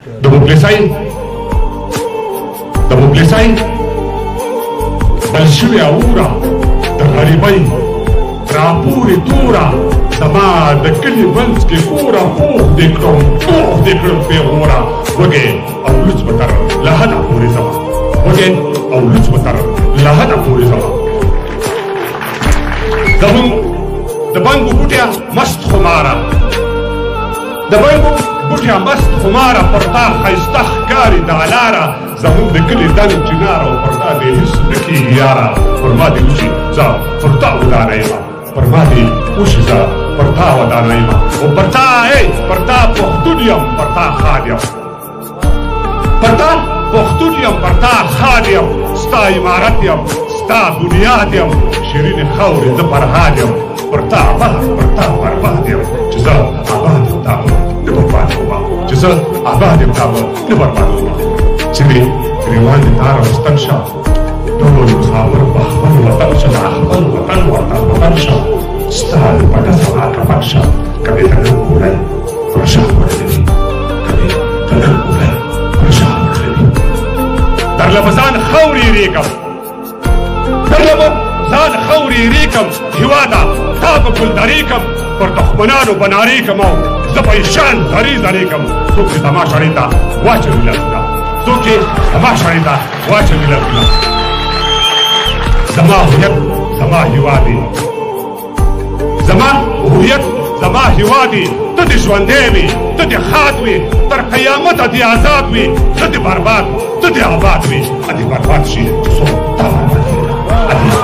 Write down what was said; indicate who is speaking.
Speaker 1: د مبلسۍ بل شوې اوره د غریبۍ راپورې توره زما د کلي منځ کې کوره پوخ دې کړم پېغوره وږې او لوڅ به تر له حده پورې ځمه وږې او لوڅ به تر له حده پورې ځمه زمونږ د بنګو بوټیا مست خماره پر تا ښایسته ښکاري دا لاره زمونږ د کلي دنګ چناره او پر تا دې هېڅ نه کېږي یاره پر ما دې وشي زه پر تا ودانه یمه پر ما دې وشي زه پر تا ودانه یمه او پر تا پښتون یم پر تا ښاد یم پر تا ښاد یم ستا عمارت یم ستا بنیاد یم شیرینې خاورې زه فرهاد یم پر تا برباد یم چې زه آباد یم تا به نه بربادومه چې مې ګریوان دې تا راوستل شه ټول مسافر په خپل وطن شه خپل وطن شه ستا د پټه سبا کفن شه که دې ته نن ګورئ پر شا وړلوي درله به ځان خاورې ریکم هېواده تا به ګلدرې کم پر دښمنانو به نارې کم او زه به یې شان زرې کم څوک چې زما شړۍ ته واچوي لاسونه زما هویت زما هیواد دی ته دې ژوندی وي ته دې ښاد وي تر قیامته دې آزاد وي زه دې برباد ته دې آباد وي ادې برباد شي څوک تا برباد